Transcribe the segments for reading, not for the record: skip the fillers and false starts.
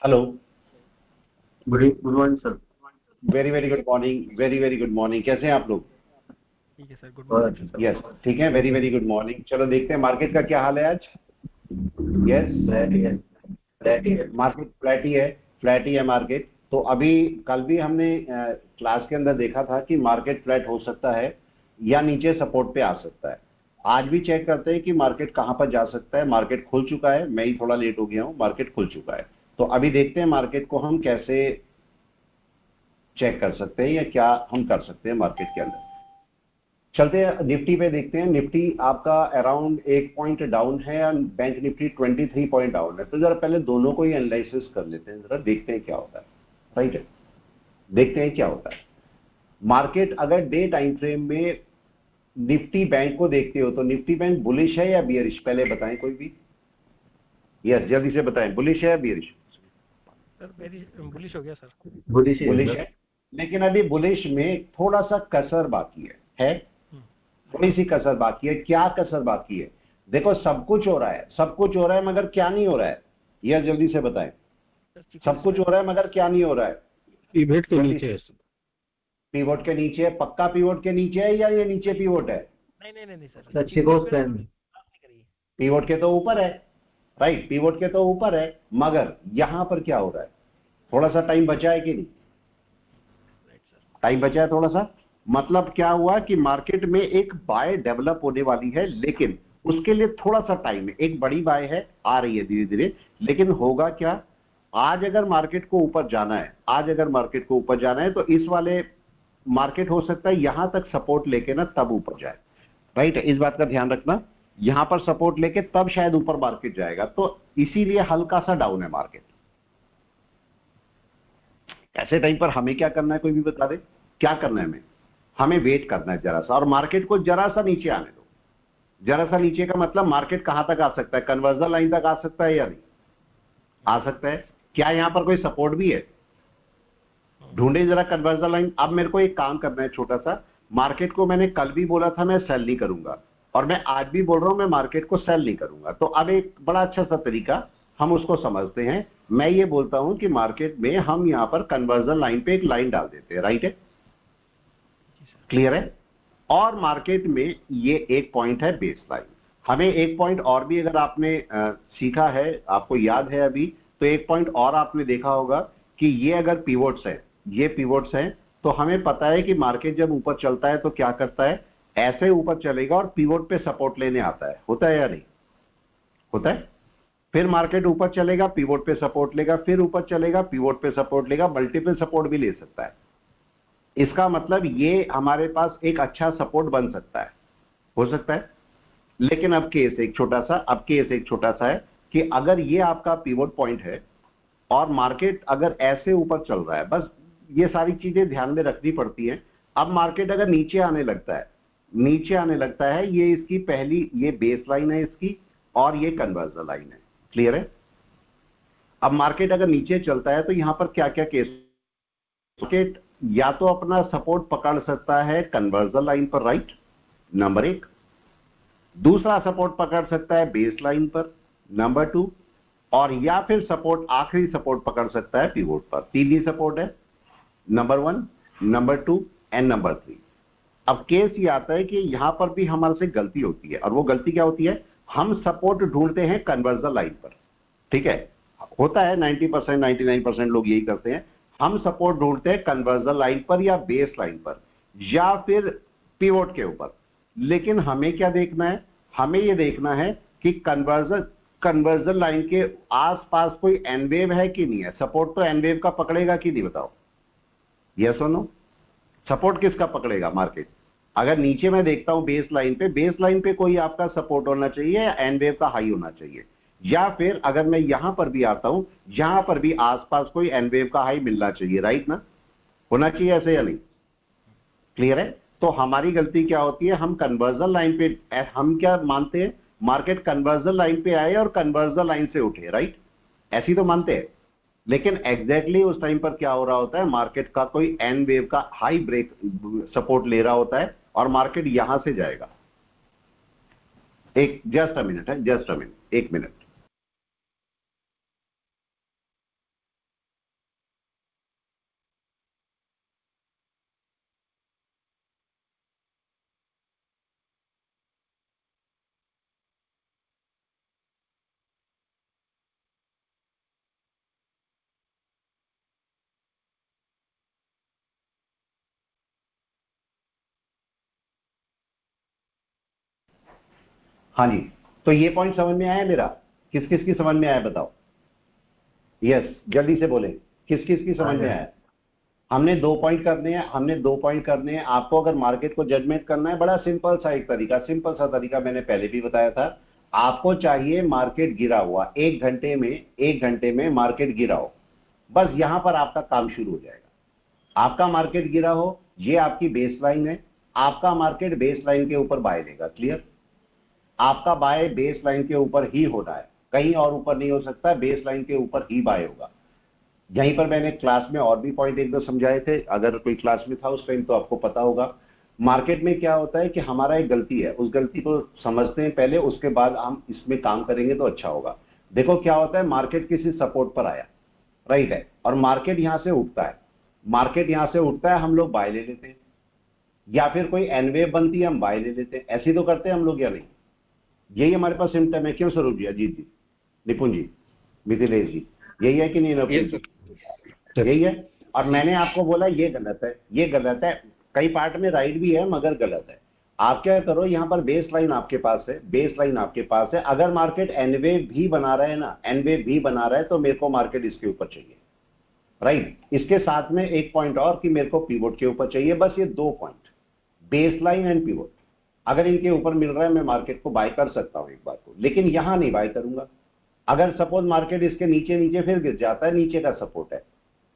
Hello. Good morning sir. Very very good morning, very very good morning. कैसे हैं आप लोग? ठीक है सर, गुड बहुत मॉर्निंग। अच्छा सर। यस, ठीक है, वेरी वेरी गुड मॉर्निंग। चलो देखते हैं मार्केट का क्या हाल है आज। यस, फ्लैट ही है। फ्लैट ही है। मार्केट फ्लैट ही है। फ्लैट ही है मार्केट। तो अभी कल भी हमने क्लास के अंदर देखा था कि मार्केट फ्लैट हो सकता है या नीचे सपोर्ट पे आ सकता है। आज भी चेक करते हैं कि मार्केट कहां पर जा सकता है। मार्केट खुल चुका है, मैं ही थोड़ा लेट हो गया हूं, मार्केट खुल चुका है। तो अभी देखते हैं मार्केट को हम कैसे चेक कर सकते हैं या क्या हम कर सकते हैं मार्केट के अंदर। चलते हैं निफ्टी पे, देखते हैं। निफ्टी आपका अराउंड 1 पॉइंट डाउन है और बैंक निफ्टी 23 पॉइंट डाउन है। तो जरा पहले दोनों को ही एनालिसिस कर लेते हैं, जरा देखते हैं क्या होता है। राइट है, देखते हैं क्या होता है। मार्केट अगर डे टाइम फ्रेम में निफ्टी बैंक को देखते हो तो निफ्टी बैंक बुलिश है या बियरिश, पहले बताएं कोई भी। यस, जल्दी से बताएं, बुलिश है या बियरिश? सर वेरी बुलिश हो गया सर। बुलिश ही है बुलिश सर। है, लेकिन अभी बुलिश में थोड़ा सा कसर बाकी है। थोड़ी सी कसर बाकी है। क्या कसर बाकी है? देखो, सब कुछ हो रहा है, सब कुछ हो रहा है, मगर क्या नहीं हो रहा है? यह जल्दी से बताएं। सर चिकन सब कुछ हो स्क्वायर रहा है मगर क्या नहीं हो रहा है? पिवट के जल्दी नीचे से। है। पीवोट के नीचे है? पक्का पीवोट के नीचे है या ये नीचे नहीं पीवोट है? नहीं नहीं नहीं नहीं सर, सर चिकन चिको स्क्वायर स्पैन। बात नहीं करिए। पीवोट के तो ऊपर है। राइट, पीवोट के तो ऊपर है, मगर यहां पर क्या हो रहा है? थोड़ा सा टाइम बचा है कि नहीं? Right sir. टाइम बचा है थोड़ा सा। मतलब क्या हुआ कि मार्केट में एक बाय डेवलप होने वाली है, लेकिन उसके लिए थोड़ा सा टाइम है। एक बड़ी बाय है, आ रही है धीरे धीरे, लेकिन होगा क्या? आज अगर मार्केट को ऊपर जाना है, आज अगर मार्केट को ऊपर जाना है तो इस वाले मार्केट हो सकता है यहां तक सपोर्ट लेके ना तब ऊपर जाए। राइट, इस बात का ध्यान रखना। यहां पर सपोर्ट लेके तब शायद ऊपर मार्केट जाएगा, तो इसीलिए हल्का सा डाउन है मार्केट। ऐसे टाइम पर हमें क्या करना है, कोई भी बता दे क्या करना है? हमें वेट करना है जरा सा, और मार्केट को जरा सा नीचे आने दो। जरा सा नीचे का मतलब मार्केट कहां तक आ सकता है? कन्वर्जन लाइन तक आ सकता है या नहीं आ सकता है? क्या यहां पर कोई सपोर्ट भी है? ढूंढे जरा कन्वर्जन लाइन। अब मेरे को एक काम करना है छोटा सा। मार्केट को मैंने कल भी बोला था मैं सेल नहीं करूंगा, और मैं आज भी बोल रहा हूं मैं मार्केट को सेल नहीं करूंगा। तो अब एक बड़ा अच्छा सा तरीका हम उसको समझते हैं। मैं ये बोलता हूं कि मार्केट में हम यहां पर कन्वर्जन लाइन पे एक लाइन डाल देते हैं। राइट है, जी सर। क्लियर है। और मार्केट में ये एक पॉइंट है बेस लाइन। हमें एक पॉइंट और भी अगर आपने सीखा है, आपको याद है अभी, तो एक पॉइंट और आपने देखा होगा कि ये अगर पिवोट्स है, ये पिवोट्स हैं, तो हमें पता है कि मार्केट जब ऊपर चलता है तो क्या करता है? ऐसे ऊपर चलेगा और पिवोट पे सपोर्ट लेने आता है। होता है या नहीं होता है? फिर मार्केट ऊपर चलेगा, पिवोट पे सपोर्ट लेगा, फिर ऊपर चलेगा, पिवोट पे सपोर्ट लेगा, मल्टीपल सपोर्ट भी ले सकता है। इसका मतलब ये हमारे पास एक अच्छा सपोर्ट बन सकता है, हो सकता है। लेकिन अब केस एक छोटा सा, अब केस एक छोटा सा है कि अगर ये आपका पिवोट पॉइंट है और मार्केट अगर ऐसे ऊपर चल रहा है, बस ये सारी चीजें ध्यान में रखनी पड़ती हैं। अब मार्केट अगर नीचे आने लगता है, नीचे आने लगता है, ये इसकी पहली ये बेस लाइन है इसकी, और ये कन्वर्जन लाइन है। क्लियर है? अब मार्केट अगर नीचे चलता है तो यहां पर क्या क्या केस? मार्केट या तो अपना सपोर्ट पकड़ सकता है कन्वर्जन लाइन पर, राइट, नंबर एक। दूसरा सपोर्ट पकड़ सकता है बेस लाइन पर, नंबर टू। और या फिर सपोर्ट, आखिरी सपोर्ट पकड़ सकता है पिवोट पर। तीन ही सपोर्ट है, number one, number two and number three. अब केस ये आता है कि यहां पर भी हमारे से गलती होती है, और वो गलती क्या होती है? हम सपोर्ट ढूंढते हैं कन्वर्जन लाइन पर। ठीक है, होता है 90% 99% लोग यही करते हैं। हम सपोर्ट ढूंढते हैं कन्वर्जन लाइन पर या बेस लाइन पर या फिर पिवोट के ऊपर। लेकिन हमें क्या देखना है? हमें यह देखना है कि कन्वर्जन कन्वर्जन लाइन के आसपास कोई एन वेव है कि नहीं है। सपोर्ट तो एन वेव का पकड़ेगा कि नहीं, बताओ, यस और नो। सपोर्ट किसका पकड़ेगा मार्केट? अगर नीचे मैं देखता हूं बेस लाइन पे, बेस लाइन पे कोई आपका सपोर्ट होना चाहिए या एन वेव का हाई होना चाहिए, या फिर अगर मैं यहां पर भी आता हूं, यहां पर भी आसपास कोई एन वेव का हाई मिलना चाहिए, राइट ना? होना चाहिए ऐसे या नहीं? क्लियर है? तो हमारी गलती क्या होती है? हम कन्वर्जन लाइन पे, हम क्या मानते हैं? मार्केट कन्वर्जन लाइन पे आए और कन्वर्जन लाइन से उठे, राइट, ऐसी तो मानते हैं। लेकिन एग्जैक्टली उस टाइम पर क्या हो रहा होता है? मार्केट का कोई एन वेव का हाई ब्रेक सपोर्ट ले रहा होता है और मार्केट यहां से जाएगा। एक जस्ट अ मिनट है, जस्ट अ मिनट, एक मिनट। हाँ जी, तो ये पॉइंट समझ में आया मेरा? किस किस की समझ में आया बताओ? यस, जल्दी से बोले, किस किस की समझ में आया? हमने 2 पॉइंट करने हैं, आपको अगर मार्केट को जजमेंट करना है, बड़ा सिंपल सा एक तरीका, सिंपल सा तरीका मैंने पहले भी बताया था। आपको चाहिए मार्केट गिरा हुआ, 1 घंटे में मार्केट गिरा हो, बस यहां पर आपका काम शुरू हो जाएगा। आपका मार्केट गिरा हो, ये आपकी बेस लाइन है, आपका मार्केट बेस लाइन के ऊपर बाय लेगा। क्लियर? आपका बाय बेस लाइन के ऊपर ही होना है, कहीं और ऊपर नहीं हो सकता, बेस लाइन के ऊपर ही बाय होगा। यहीं पर मैंने क्लास में और भी पॉइंट एक दो समझाए थे, अगर कोई क्लास में था उस टाइम तो आपको पता होगा। मार्केट में क्या होता है कि हमारा एक गलती है, उस गलती को समझते हैं पहले, उसके बाद हम इसमें काम करेंगे तो अच्छा होगा। देखो क्या होता है, मार्केट किसी सपोर्ट पर आया, राइट है, और मार्केट यहां से उठता है, हम लोग बाय ले लेते हैं, या फिर कोई एन वेव बनती है हम बाय ले लेते हैं। ऐसे तो करते हैं हम लोग या नहीं? यही हमारे पास सिम्टम है। क्यों स्वरूप जी, अजीत जी, निपुण जी, मिथिलेश जी, यही है कि नहीं? यही है। और मैंने आपको बोला ये गलत है, ये गलत है, कई पार्ट में राइट भी है मगर गलत है। आप क्या करो, यहां पर बेस लाइन आपके पास है, अगर मार्केट एनवेव भी बना रहा है ना, एनवेव भी बना रहा है, तो मेरे को मार्केट इसके ऊपर चाहिए, राइट। इसके साथ में एक पॉइंट और कि मेरे को पिवोट के ऊपर चाहिए, बस ये 2 point, base line and pivot. अगर इनके ऊपर मिल रहा है मैं मार्केट को बाय कर सकता हूं एक बार को, लेकिन यहां नहीं बाय करूंगा। अगर सपोज मार्केट इसके नीचे फिर गिर जाता है, नीचे का सपोर्ट है,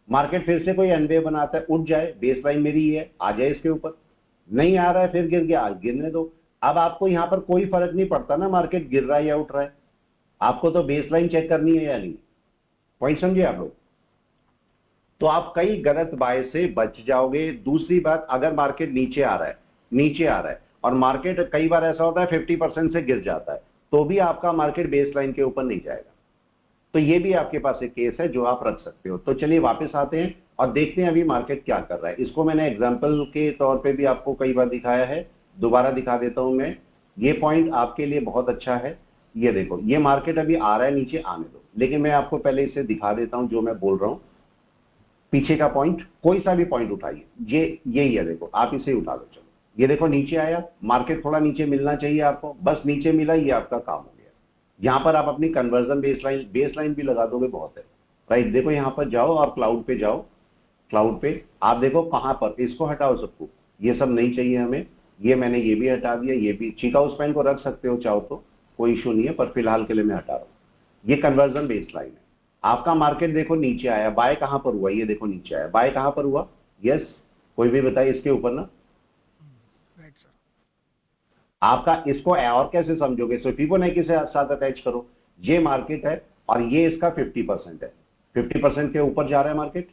मार्केट फिर से कोई एनवे बनाता है, उठ जाए, बेस लाइन मेरी है, आ जाए इसके ऊपर, नहीं आ रहा है, फिर गिर गया, गिरने दो। अब आपको यहां पर कोई फर्क नहीं पड़ता ना मार्केट गिर रहा है या उठ रहा है, आपको तो बेस लाइन चेक करनी है या नहीं। पॉइंट समझे आप लोग? तो आप कई गलत बाय से बच जाओगे। दूसरी बात, अगर मार्केट नीचे आ रहा है और मार्केट कई बार ऐसा होता है 50% से गिर जाता है, तो भी आपका मार्केट बेस लाइन के ऊपर नहीं जाएगा। तो ये भी आपके पास एक केस है जो आप रख सकते हो। तो चलिए वापस आते हैं और देखते हैं अभी मार्केट क्या कर रहा है। इसको मैंने एग्जांपल के तौर पे भी आपको कई बार दिखाया है, दोबारा दिखा देता हूं मैं। ये पॉइंट आपके लिए बहुत अच्छा है। ये देखो, ये मार्केट अभी आ रहा है, नीचे आने दो, लेकिन मैं आपको पहले इसे दिखा देता हूं जो मैं बोल रहा हूं। पीछे का पॉइंट, कोई सा भी पॉइंट उठाइए, यही है, देखो आप इसे उठा लो। चलो ये देखो नीचे आया, मार्केट थोड़ा नीचे मिलना चाहिए आपको, बस नीचे मिला, ये आपका काम हो गया। यहां पर आप अपनी कन्वर्जन बेस लाइन भी लगा दोगे, बहुत है, राइट। देखो यहां पर जाओ और क्लाउड पे जाओ, क्लाउड पे आप देखो कहां पर, इसको हटाओ सबको, ये सब नहीं चाहिए हमें, ये मैंने ये भी हटा दिया, ये भी चीका उस पेन को रख सकते हो चाहो तो, कोई इशू नहीं है, पर फिलहाल के लिए मैं हटा रहा हूं। ये कन्वर्जन बेस लाइन है। आपका मार्केट देखो नीचे आया, बाय कहां पर हुआ, ये देखो नीचे आया, बाय कहां पर हुआ? यस, कोई भी बताइए इसके ऊपर ना। Right sir. आपका इसको और कैसे समझोगे? सो फिबोनाची के साथ अटैच करो। ये मार्केट है और ये इसका 50% है, 50% के ऊपर जा रहा है मार्केट,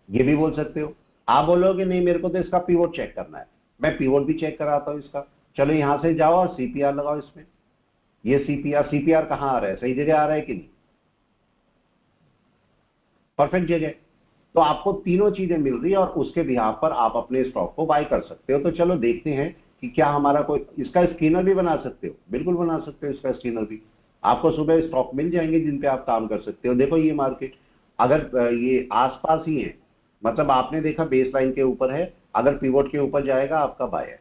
ये भी बोल सकते हो। आप बोलोगे नहीं मेरे को तो इसका पिवोट चेक करना है, मैं पिवोट भी चेक कराता हूं इसका। चलो यहां से जाओ और सीपीआर लगाओ इसमें। ये सीपीआर कहां आ रहा है, सही जगह आ रहा है कि नहीं? परफेक्ट जगह। तो आपको तीनों चीजें मिल रही है और उसके बिहाफ पर आप अपने स्टॉक को बाय कर सकते हो। तो चलो देखते हैं कि क्या हमारा कोई, इसका स्कैनर भी बना सकते हो, बिल्कुल बना सकते हो इसका स्कैनर भी। आपको सुबह स्टॉक मिल जाएंगे जिन पे आप काम कर सकते हो। देखो ये मार्केट अगर ये आसपास ही है, मतलब आपने देखा बेस लाइन के ऊपर है, अगर पिवोट के ऊपर जाएगा आपका बाय है,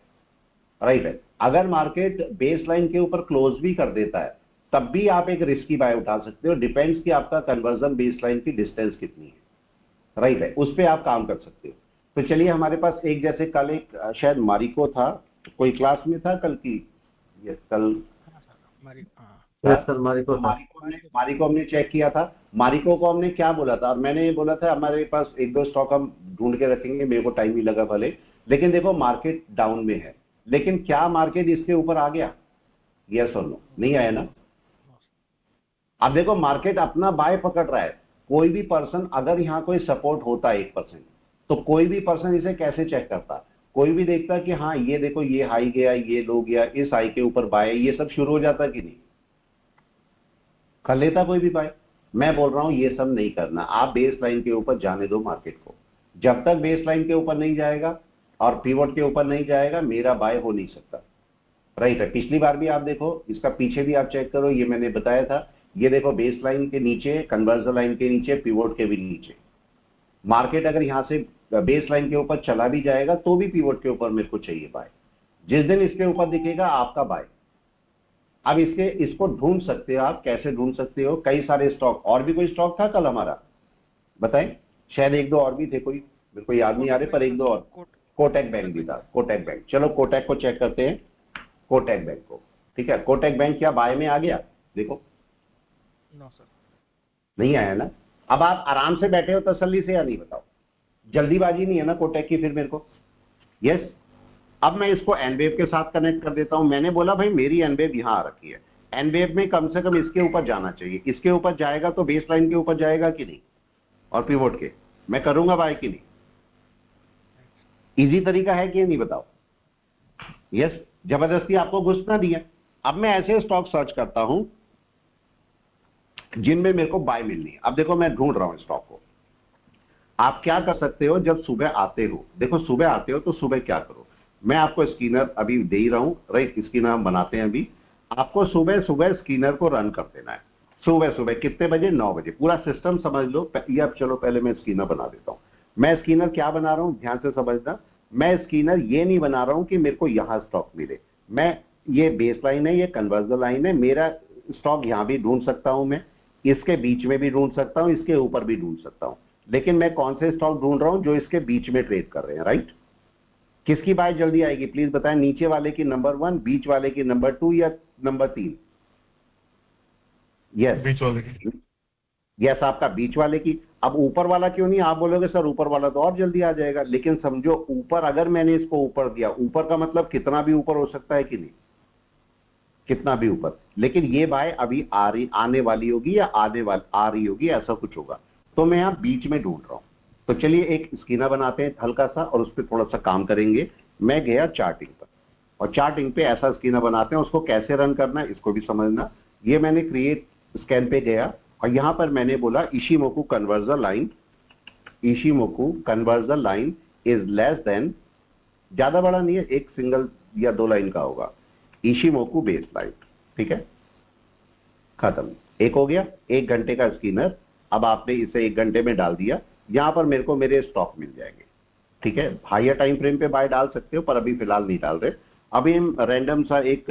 राइट है। अगर मार्केट बेस लाइन के ऊपर क्लोज भी कर देता है तब भी आप एक रिस्की बाय उठा सकते हो, डिपेंड्स कि आपका कन्वर्जन बेस लाइन की डिस्टेंस कितनी है, राइट है, उस पर आप काम कर सकते हो। तो चलिए हमारे पास एक, जैसे कल एक शायद मारिको था, कोई क्लास में था कल की, ये कल हाँ सर, हमारी हाँ। यस सर, मारिको तो सर। मारिको हमने चेक किया था। मारिको को हमने क्या बोला था, और मैंने ये बोला था हमारे पास एक दो स्टॉक हम ढूंढ के रखेंगे, मेरे को टाइम ही लगा भले, लेकिन देखो मार्केट डाउन में है, लेकिन क्या मार्केट इसके ऊपर आ गया? यस और नो? नहीं आया ना। अब देखो मार्केट अपना बाय पकड़ रहा है, कोई भी पर्सन, अगर यहां कोई सपोर्ट होता है 1%, तो कोई भी पर्सन इसे कैसे चेक करता? कोई भी देखता कि हाँ ये देखो ये हाई गया, ये लो गया, इस हाई के ऊपर बाय, ये सब शुरू हो जाता कि नहीं? कर लेता कोई भी बाय। मैं बोल रहा हूं ये सब नहीं करना, आप बेस लाइन के ऊपर जाने दो मार्केट को। जब तक बेस लाइन के ऊपर नहीं जाएगा और पिवोट के ऊपर नहीं जाएगा, मेरा बाय हो नहीं सकता, राइट है। पिछली बार भी आप देखो, इसका पीछे भी आप चेक करो, ये मैंने बताया था। ये देखो बेस लाइन के नीचे, कन्वर्जन लाइन के नीचे, पिवोट के भी नीचे, मार्केट अगर यहां से बेस लाइन के ऊपर चला भी जाएगा तो भी पिवोट के ऊपर मेरे को चाहिए बाय। जिस दिन इसके ऊपर दिखेगा आपका बाय, अब इसको ढूंढ सकते हो आप, कैसे ढूंढ सकते हो? कई सारे स्टॉक, और भी कोई स्टॉक था कल हमारा, बताएं, शायद एक दो और भी थे, कोई मेरे को याद नहीं आ रहे, पर एक दो और। कोटक बैंक भी था, कोटक बैंक। चलो कोटक को चेक करते हैं, कोटक बैंक को। ठीक है, कोटक बैंक क्या बाय में आ गया? देखो नो सर, नहीं आया ना। अब आप आराम से बैठे हो तसल्ली से या नहीं, बताओ? जल्दीबाजी नहीं है ना कोटक की फिर मेरे को? यस। अब मैं इसको एनवेव के साथ कनेक्ट कर देता हूं। मैंने बोला भाई मेरी एनवेव यहां आ रखी है, एनवेव में कम से कम इसके ऊपर जाना चाहिए। इसके ऊपर जाएगा तो बेस लाइन के ऊपर जाएगा कि नहीं, और पिवोट के मैं करूंगा बाय कि नहीं? इजी तरीका है कि नहीं, बताओ? यस। जबरदस्ती आपको घुस ना दिया। अब मैं ऐसे स्टॉक सर्च करता हूं जिनमें मेरे को बाय मिलनी है। अब देखो मैं ढूंढ रहा हूं स्टॉक को। आप क्या कर सकते हो, जब सुबह आते हो, देखो सुबह आते हो तो सुबह क्या करो, मैं आपको स्कैनर अभी दे ही रहा हूं, राइट? स्कैनर हम बनाते हैं अभी। आपको सुबह सुबह स्कैनर को रन कर देना है। सुबह सुबह कितने बजे? 9 बजे। पूरा सिस्टम समझ लो। या चलो पहले मैं स्कैनर बना देता हूं। मैं स्कैनर क्या बना रहा हूं, ध्यान से समझना। मैं स्कैनर ये नहीं बना रहा हूं कि मेरे को यहां स्टॉक मिले। मैं, ये बेस लाइन है, ये कन्वर्जन लाइन है, मेरा स्टॉक यहां भी ढूंढ सकता हूं, मैं इसके बीच में भी ढूंढ सकता हूं, इसके ऊपर भी ढूंढ सकता हूं। लेकिन मैं कौन से स्टॉक ढूंढ रहा हूं? जो इसके बीच में ट्रेड कर रहे हैं, राइट? किसकी बाय जल्दी आएगी प्लीज बताएं? नीचे वाले की नंबर 1, बीच वाले की नंबर 2 या नंबर 3? यस, बीच वाले की। यस, आपका बीच वाले की। अब ऊपर वाला क्यों नहीं? आप बोलोगे सर ऊपर वाला तो और जल्दी आ जाएगा, लेकिन समझो ऊपर, अगर मैंने इसको ऊपर दिया, ऊपर का मतलब कितना भी ऊपर हो सकता है कि नहीं? कितना भी ऊपर। लेकिन ये बाय अभी आने वाली होगी या आ रही होगी, ऐसा कुछ होगा। तो मैं यहां बीच में ढूंढ रहा हूं। तो चलिए एक स्कैनर बनाते हैं हल्का सा, और उस पर थोड़ा सा काम करेंगे। मैं गया चार्टिंग पर, और चार्टिंग पे ऐसा स्कैनर बनाते हैं। उसको कैसे रन करना है इसको भी समझना। ये मैंने क्रिएट स्कैन पे गया, और यहां पर मैंने बोला Ichimoku conversion line, Ichimoku conversion line is less than, ज्यादा बड़ा नहीं है, एक सिंगल या 2 लाइन का होगा, इशिमोकू बेस लाइन। ठीक है, खत्म। एक हो गया, 1 घंटे का स्कैनर। अब आपने इसे 1 घंटे में डाल दिया, यहां पर मेरे को मेरे स्टॉक मिल जाएंगे। ठीक है, हायर टाइम फ्रेम पे बाय डाल सकते हो, पर अभी फिलहाल नहीं डाल रहे। अभी हम रैंडम सा एक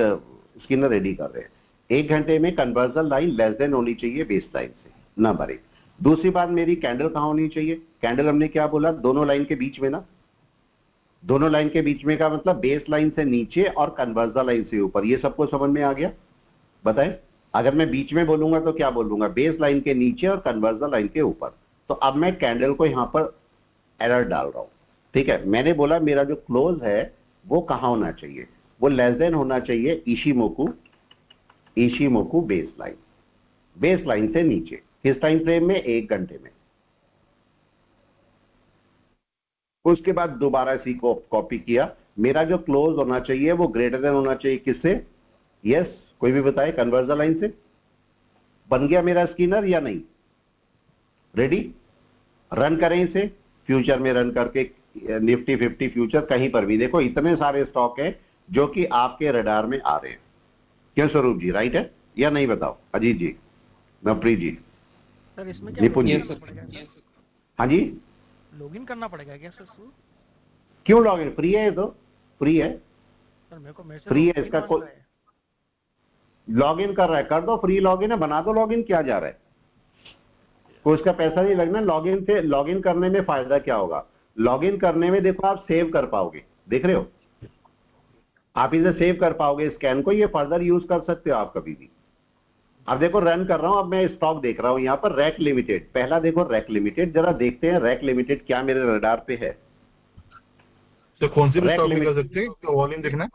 स्कैनर रेडी कर रहे हैं। 1 घंटे में कन्वर्जन लाइन लेस देन होनी चाहिए बेस लाइन से, नंबर 1। दूसरी बात, मेरी कैंडल कहां होनी चाहिए? कैंडल हमने क्या बोला? दोनों लाइन के बीच में ना। दोनों लाइन के बीच में का मतलब बेस लाइन से नीचे और कन्वर्जन लाइन से ऊपर। ये सबको समझ में आ गया? बताएं। अगर मैं बीच में बोलूंगा तो क्या बोलूंगा? बेस लाइन के नीचे और कन्वर्जन लाइन के ऊपर। तो अब मैं कैंडल को यहां पर एरर डाल रहा हूं। ठीक है, मैंने बोला मेरा जो क्लोज है वो कहां होना चाहिए? वो लेस देन होना चाहिए इशिमोकू बेस लाइन, बेस लाइन से नीचे। किस टाइम फ्रेम में? 1 घंटे में। उसके बाद दोबारा इसी को कॉपी किया। मेरा जो क्लोज होना चाहिए वो ग्रेटर देन होना चाहिए किससे? यस, कोई भी बताए? कन्वर्जन लाइन से। बन गया मेरा स्कैनर या नहीं? रेडी? रन करें इसे फ्यूचर में, रन करके निफ्टी 50 फ्यूचर कहीं पर भी देखो, इतने सारे स्टॉक है जो कि आपके रडार में आ रहे हैं। क्यों स्वरूप जी, राइट है या नहीं? बताओ अजीत जी, नवप्रीत जी, सर इसमें क्या निपुण जी। लॉगिन करना पड़ेगा सर? हाँ जी, लॉगिन करना पड़ेगा क्या सर? क्यों लॉगिन? फ्री है, ये तो फ्री है। सर मेरे को मैसेज फ्री है, इसका कोई लॉगिन कर रहा है, कर दो, फ्री लॉगिन है, बना दो लॉगिन, क्या जा रहा है? कोई उसका पैसा नहीं लगना। लॉगिन से, लॉगिन करने में फायदा क्या होगा? लॉगिन करने में देखो आप सेव कर पाओगे, देख रहे हो? आप इसे सेव कर पाओगे स्कैन को, ये फर्दर यूज कर सकते हो आप कभी भी। अब देखो रन कर रहा हूं, अब मैं स्टॉक देख रहा हूं यहां पर, रैक लिमिटेड। पहला देखो रैक लिमिटेड, जरा देखते हैं रैक लिमिटेड क्या मेरे रडार पे है। तो कौन सी भी स्टॉक में कर सकते हैं? तो वॉल्यूम देखना है।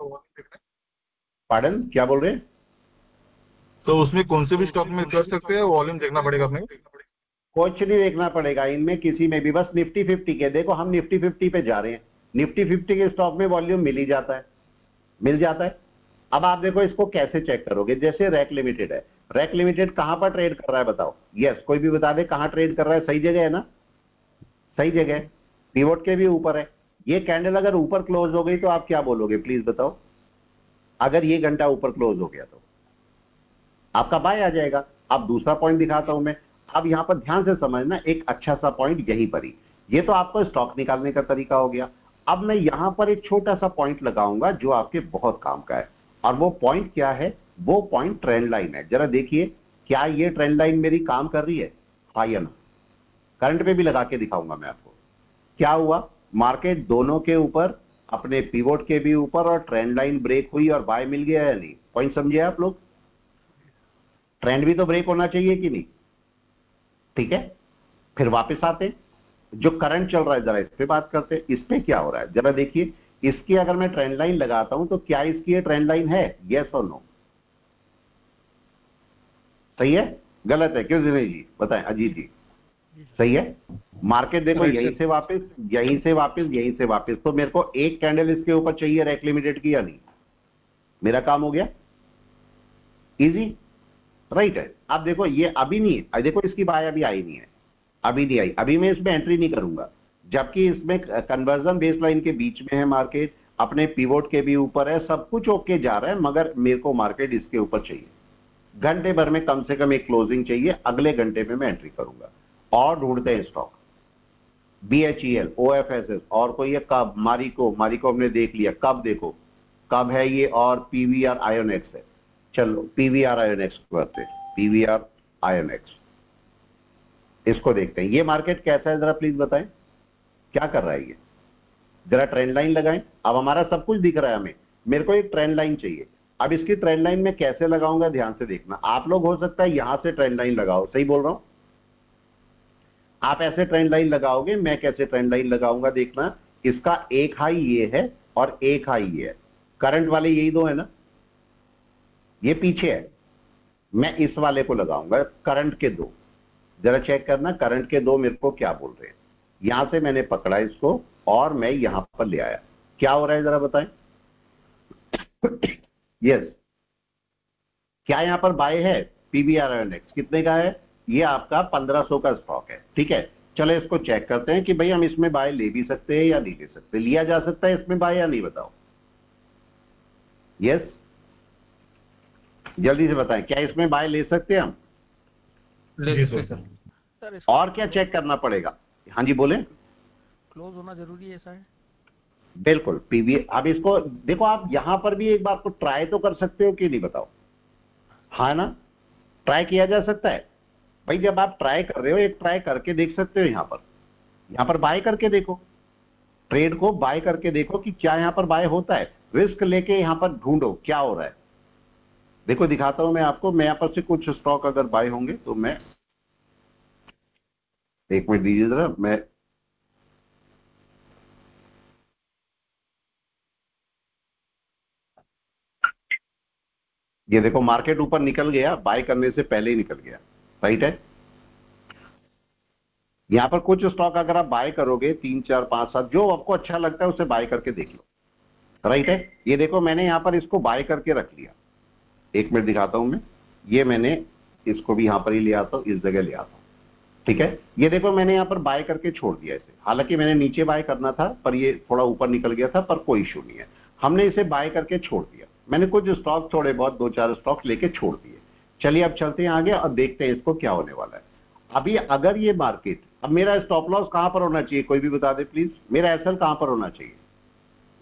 पार्डन, क्या बोल रहे हैं? तो उसमें कौन से भी स्टॉक में कर सकते हैं, वॉल्यूम देखना पड़ेगा अपने को। कुछ नहीं देखना पड़ेगा इनमें, किसी में भी, बस निफ्टी 50 के। देखो हम निफ्टी 50 पे जा रहे हैं, निफ्टी 50 के स्टॉक में वॉल्यूम मिल ही जाता है, मिल जाता है। अब आप देखो इसको कैसे चेक करोगे? जैसे रैक लिमिटेड है, रैक लिमिटेड कहां पर ट्रेड कर रहा है बताओ? यस, कोई भी बता दे कहां ट्रेड कर रहा है? सही जगह है ना? सही जगह है, पिवोट के भी ऊपर है। ये कैंडल अगर ऊपर क्लोज हो गई तो आप क्या बोलोगे प्लीज बताओ? अगर ये घंटा ऊपर क्लोज हो गया तो आपका बाय आ जाएगा। अब दूसरा पॉइंट दिखाता हूं मैं। अब यहां पर ध्यान से समझना, एक अच्छा सा पॉइंट यहीं पर ही। ये तो आपको स्टॉक निकालने का तरीका हो गया। अब मैं यहां पर एक छोटा सा पॉइंट लगाऊंगा जो आपके बहुत काम का है, और वो पॉइंट क्या है? वो पॉइंट ट्रेंड लाइन है। जरा देखिए क्या ये ट्रेंड लाइन मेरी काम कर रही है, हाँ या ना। करंट पे भी लगा के दिखाऊंगा मैं आपको। क्या हुआ, मार्केट दोनों के ऊपर, अपने पिवोट के भी ऊपर, और ट्रेंड लाइन ब्रेक हुई और बाय मिल गया या नहीं। पॉइंट समझे आप लोग? ट्रेंड भी तो ब्रेक होना चाहिए कि नहीं, ठीक है। फिर वापस आते जो करंट चल रहा है, जरा इस पे बात करते हैं। इस पे क्या हो रहा है जरा देखिए। इसकी अगर मैं ट्रेंड लाइन लगाता हूं तो क्या इसकी ये ट्रेंड लाइन है, यस और नो? सही है गलत है? क्यों दिनेश जी बताएं, अजीत जी सही है। मार्केट देखो यहीं से वापस, यहीं से वापस, यहीं से वापस, तो मेरे को एक कैंडल इसके ऊपर चाहिए रैक लिमिटेड की या नहीं? मेरा काम हो गया, इजी, राइट है। अब देखो ये अभी नहीं है, देखो इसकी बाय अभी आई नहीं है, अभी नहीं आई, अभी मैं इसमें एंट्री नहीं करूंगा, जबकि इसमें कन्वर्जन बेस लाइन के बीच में है मार्केट, अपने पिवोट के भी ऊपर है, सब कुछ ओके जा रहा है, मगर मेरे को मार्केट इसके ऊपर चाहिए। घंटे भर में कम से कम एक क्लोजिंग चाहिए, अगले घंटे में मैं एंट्री करूंगा। और ढूंढते हैं स्टॉक, BHEL, OFSS, और कोई है कब, मारिको हमने देख लिया, कब देखो कब है ये, और PVR आयोनेक्स है। चलो PVR आयोनेक्स करते हैं, PVR आयोनेक्स, इसको देखते हैं। ये मार्केट कैसा है जरा प्लीज बताएं, क्या कर रहा है ये? जरा ट्रेंड लाइन लगाएं। अब हमारा सब कुछ दिख रहा है हमें, मेरे को एक ट्रेंड लाइन चाहिए। अब इसकी ट्रेंड लाइन में कैसे लगाऊंगा, ध्यान से देखना। आप लोग हो सकता है यहां से ट्रेंड लाइन लगाओ, सही बोल रहा हूं? आप ऐसे ट्रेंड लाइन लगाओगे, मैं कैसे ट्रेंड लाइन लगाऊंगा देखना। इसका एक हाई ये है और एक हाई ये है, करंट वाले यही दो है ना, ये पीछे है, मैं इस वाले को लगाऊंगा, करंट के दो। जरा चेक करना करंट के दो मेरे को क्या बोल रहे हैं। यहां से मैंने पकड़ा इसको और मैं यहां पर ले आया, क्या हो रहा है जरा बताएं। यस, क्या यहां पर बाय है? PVR आयोनेक्स कितने का है? ये आपका 1500 का स्टॉक है, ठीक है। चलो इसको चेक करते हैं कि भाई हम इसमें बाय ले भी सकते हैं या नहीं ले सकते। लिया जा सकता है इसमें बाय या नहीं, बताओ। यस, जल्दी से बताएं, क्या इसमें बाय ले सकते हैं हम? सर और क्या चेक करना पड़ेगा? हाँ जी बोले। क्लोज होना जरूरी है सर। बिल्कुल PV। अब इसको देखो, आप यहां पर भी एक बार को ट्राई तो कर सकते हो कि नहीं, बताओ। हाँ ना, ट्राई किया जा सकता है भाई। जब आप ट्राई कर रहे हो, एक ट्राई करके देख सकते हो। यहां पर बाय करके देखो, ट्रेड को बाय करके देखो कि क्या यहां पर बाय होता है। रिस्क लेके यहां पर ढूंढो क्या हो रहा है। देखो दिखाता हूं मैं आपको, मैं यहां पर से कुछ स्टॉक अगर बाय होंगे तो मैं, एक मिनट दीजिए जरा, मैं ये देखो मार्केट ऊपर निकल गया, बाय करने से पहले ही निकल गया, राइट है। यहां पर कुछ स्टॉक अगर आप बाय करोगे, 3 4 5 7 जो आपको अच्छा लगता है उसे बाय करके देख लो, राइट है। ये देखो मैंने यहां पर इसको बाय करके रख लिया, एक मिनट दिखाता हूं मैं। ये मैंने इसको भी यहां पर ही ले आता हूं, इस जगह ले आता हूं, ठीक है। ये देखो मैंने यहां पर बाय करके छोड़ दिया इसे, हालांकि मैंने नीचे बाय करना था पर ये थोड़ा ऊपर निकल गया था, पर कोई इशू नहीं है, हमने इसे बाय करके छोड़ दिया। मैंने कुछ स्टॉक थोड़े बहुत 2 4 स्टॉक लेके छोड़ दिए। चलिए अब चलते हैं आगे और देखते हैं इसको क्या होने वाला है। अभी अगर ये मार्केट, अब मेरा स्टॉप लॉस कहां पर होना चाहिए, कोई भी बता दे प्लीज। मेरा SL कहां पर होना चाहिए,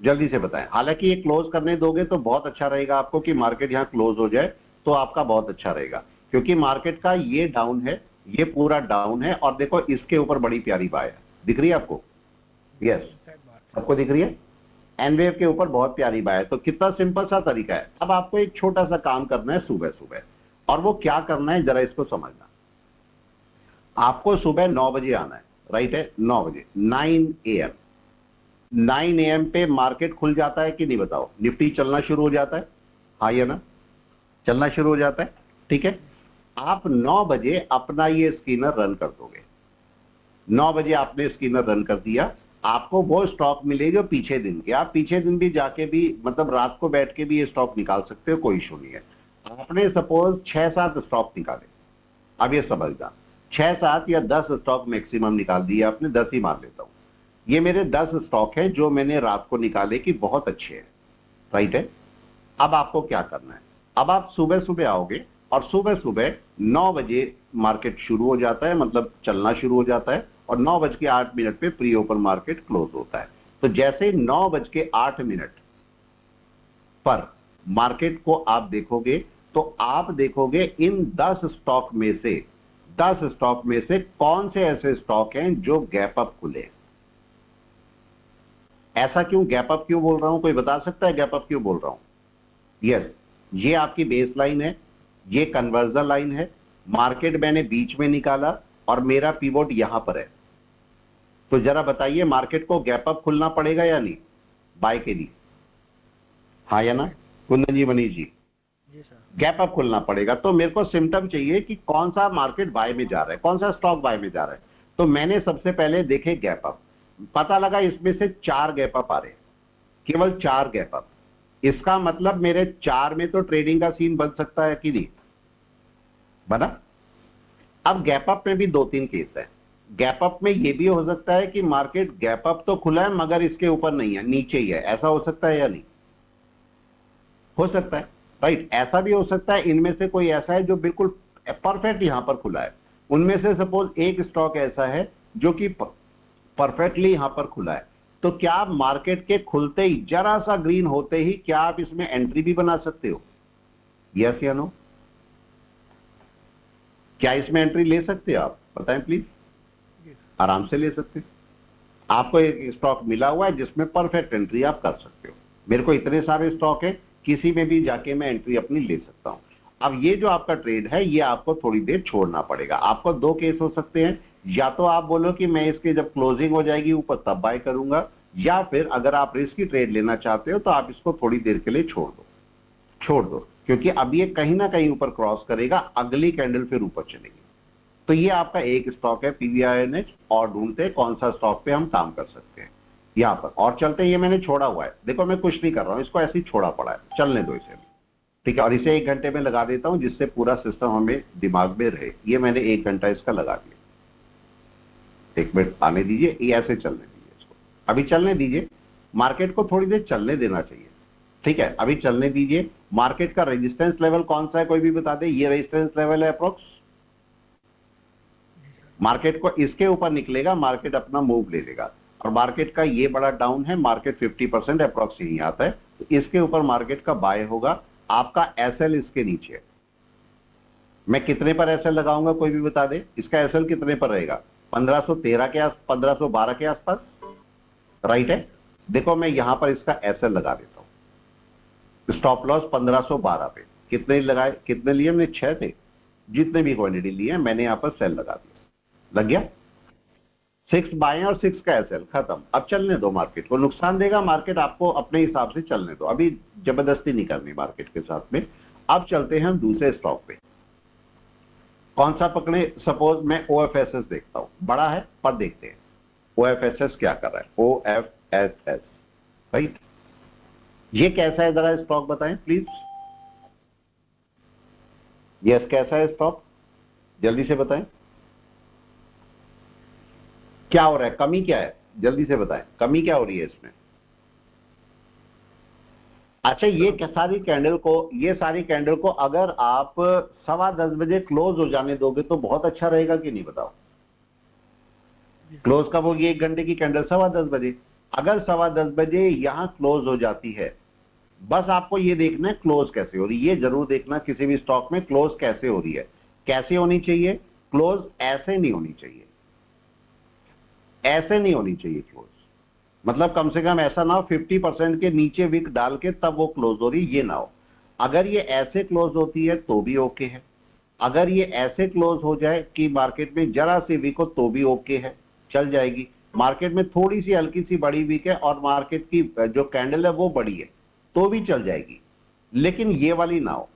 जल्दी से बताएं। हालांकि ये क्लोज करने दोगे तो बहुत अच्छा रहेगा आपको, कि मार्केट यहां क्लोज हो जाए तो आपका बहुत अच्छा रहेगा, क्योंकि मार्केट का ये डाउन है, ये पूरा डाउन है, और देखो इसके ऊपर बड़ी प्यारी बाय है, दिख रही है आपको? यस, आपको दिख रही है? एनवेव के ऊपर बहुत प्यारी बाय है। तो कितना सिंपल सा तरीका है। अब आपको एक छोटा सा काम करना है सुबह सुबह, और वो क्या करना है जरा इसको समझना। आपको सुबह 9 बजे आना है, राइट है, 9 बजे, 9 AM। 9 AM पे मार्केट खुल जाता है कि नहीं, बताओ। निफ्टी चलना शुरू हो जाता है, हाँ या ना, चलना शुरू हो जाता है, ठीक है। आप 9 बजे अपना ये स्कैनर रन कर दोगे। 9 बजे आपने स्कैनर रन कर दिया, आपको वो स्टॉक मिले जो पीछे दिन के। आप पीछे दिन भी जाके भी, मतलब रात को बैठ के भी ये स्टॉक निकाल सकते हो, कोई इशू नहीं है। आपने सपोज 6-7 स्टॉक निकाले, अब ये समझना, 6-7 या 10 स्टॉक मैक्सिमम निकाल दिए आपने, 10 ही मान लेता हूं। ये मेरे 10 स्टॉक हैं जो मैंने रात को निकाले कि बहुत अच्छे हैं, राइट है। अब आपको क्या करना है, अब आप सुबह सुबह आओगे और सुबह सुबह 9 बजे मार्केट शुरू हो जाता है, मतलब चलना शुरू हो जाता है, और 9:08 पे प्री ओपन मार्केट क्लोज होता है। तो जैसे 9:08 पर मार्केट को आप देखोगे तो आप देखोगे इन 10 स्टॉक में से कौन से ऐसे स्टॉक हैं जो गैप अप खुले। ऐसा क्यों, गैप अप क्यों बोल रहा हूं, कोई बता सकता है गैप अप क्यों बोल रहा हूं? यस, ये आपकी बेस लाइन है, ये कन्वर्जन लाइन है, मार्केट मैंने बीच में निकाला और मेरा पिवोट यहां पर है। तो जरा बताइए मार्केट को गैप अप खुलना पड़ेगा या नहीं बाय के लिए? हाँ या ना कुंदन जी, मनीष जी? जी सर। गैप अप खुलना पड़ेगा। तो मेरे को सिम्टम चाहिए कि कौन सा मार्केट बाय में जा रहा है, कौन सा स्टॉक बाय में जा रहा है। तो मैंने सबसे पहले देखे गैप अप, पता लगा इसमें से 4 गैप अप आ रहे हैं, केवल 4 गैप अप। इसका मतलब मेरे 4 में तो ट्रेडिंग का सीन बन सकता है कि नहीं बना? अब गैप अप में भी 2-3 केस है। गैप अप में यह भी हो सकता है कि मार्केट गैप अप तो खुला है मगर इसके ऊपर नहीं है, नीचे ही है, ऐसा हो सकता है या नहीं? हो सकता है, राइट। ऐसा भी हो सकता है इनमें से कोई ऐसा है जो बिल्कुल परफेक्ट यहां पर खुला है। उनमें से सपोज एक स्टॉक ऐसा है जो कि परफेक्टली यहां पर खुला है, तो क्या आप मार्केट के खुलते ही जरा सा ग्रीन होते ही क्या आप इसमें एंट्री भी बना सकते हो? यस या नो? क्या इसमें एंट्री ले सकते हो आप? बताएं प्लीज। आराम से ले सकते हैं। आपको एक स्टॉक मिला हुआ है जिसमें परफेक्ट एंट्री आप कर सकते हो। मेरे को इतने सारे स्टॉक है, किसी में भी जाके मैं एंट्री अपनी ले सकता हूं। अब ये जो आपका ट्रेड है ये आपको थोड़ी देर छोड़ना पड़ेगा। आपको 2 केस हो सकते हैं, या तो आप बोलो कि मैं इसके जब क्लोजिंग हो जाएगी ऊपर तब बाय करूंगा, या फिर अगर आप रिस्की ट्रेड लेना चाहते हो तो आप इसको थोड़ी देर के लिए छोड़ दो, क्योंकि अब ये कहीं ना कहीं ऊपर क्रॉस करेगा, अगली कैंडल फिर ऊपर चलेगी। तो ये आपका एक स्टॉक है PVINH, और ढूंढते हैं कौन सा स्टॉक पे हम काम कर सकते हैं यहां पर। और चलते हैं, ये मैंने छोड़ा हुआ है, देखो मैं कुछ नहीं कर रहा हूं, इसको ऐसे ही छोड़ा पड़ा है, चलने दो इसे, ठीक है। और इसे 1 घंटे में लगा देता हूं जिससे पूरा सिस्टम हमें दिमाग में रहे। ये मैंने 1 घंटा इसका लगा दिया। 1 मिनट आने दीजिए, ये ऐसे चलने दीजिए, इसको अभी चलने दीजिए। मार्केट को थोड़ी देर चलने देना चाहिए, ठीक है, अभी चलने दीजिए। मार्केट का रेजिस्टेंस लेवल कौन सा है, कोई भी बता दे। ये रेजिस्टेंस लेवल है अप्रोक्स। मार्केट को इसके ऊपर निकलेगा, मार्केट अपना मूव ले लेगा, और मार्केट का ये बड़ा डाउन है, मार्केट 50% अप्रोक्स यहीं आता है, तो इसके ऊपर मार्केट का बाय होगा। आपका एसएल इसके नीचे है। मैं कितने पर एसएल लगाऊंगा, कोई भी बता दे। इसका एसएल कितने पर रहेगा? 1513 के 1512 के आसपास, राइट है। देखो मैं यहां पर इसका एसएल लगा देता हूं। स्टॉप लॉस 1512 पे कितने लगाए, कितने लिए हमने? 6 थे। जितने भी क्वांटिटी लिए मैंने यहां पर सेल लगा दिया, लग गया। 6 बाय और 6 का एसएल खत्म। अब चलने दो, मार्केट को नुकसान देगा, मार्केट आपको अपने हिसाब से चलने दो, अभी जबरदस्ती नहीं करनी मार्केट के साथ में। अब चलते हैं हम दूसरे स्टॉक पे। कौन सा पकड़े? सपोज मैं OFSS देखता हूं, बड़ा है पर देखते हैं OFSS क्या कर रहा है। OFSS, right. ये कैसा है जरा स्टॉक बताएं प्लीज। यस, कैसा है स्टॉक, जल्दी से बताएं। क्या हो रहा है, कमी क्या है, जल्दी से बताएं, कमी क्या हो रही है इसमें? अच्छा, ये सारी कैंडल को अगर आप 10:15 बजे क्लोज हो जाने दोगे तो बहुत अच्छा रहेगा कि नहीं, बताओ। क्लोज कब होगी? 1 घंटे की कैंडल 10:15 बजे। अगर 10:15 बजे यहां क्लोज हो जाती है, बस आपको ये देखना है क्लोज कैसे हो रही है। ये जरूर देखना किसी भी स्टॉक में क्लोज कैसे हो रही है। कैसे होनी चाहिए क्लोज? ऐसे नहीं होनी चाहिए, ऐसे नहीं होनी चाहिए क्लोज। मतलब कम से कम ऐसा ना हो 50% के नीचे विक डाल के तब वो क्लोज हो रही, ये ना हो। अगर ये ऐसे क्लोज होती है तो भी ओके है। अगर ये ऐसे क्लोज हो जाए कि मार्केट में जरा सी वीक हो तो भी ओके है, चल जाएगी। मार्केट में थोड़ी सी हल्की सी बड़ी वीक है और मार्केट की जो कैंडल है वो बड़ी है तो भी चल जाएगी, लेकिन ये वाली ना हो।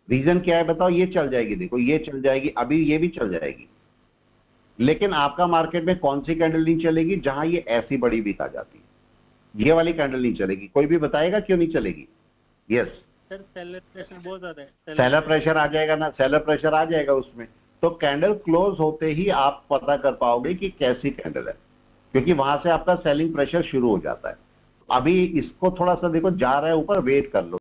रीजन क्या है बताओ? ये चल जाएगी, देखो ये चल जाएगी, अभी ये भी चल जाएगी, लेकिन आपका मार्केट में कौन सी कैंडल नहीं चलेगी? जहां ये ऐसी बड़ी वीक आ जाती है, ये वाली कैंडल नहीं चलेगी। कोई भी बताएगा क्यों नहीं चलेगी? यस सर, सेलर प्रेशर बहुत ज्यादा है। सेलर प्रेशर आ जाएगा ना, सेलर प्रेशर आ जाएगा उसमें। तो कैंडल क्लोज होते ही आप पता कर पाओगे कि कैसी कैंडल है, क्योंकि वहां से आपका सेलिंग प्रेशर शुरू हो जाता है। अभी इसको थोड़ा सा देखो, जा रहा है ऊपर, वेट कर लो।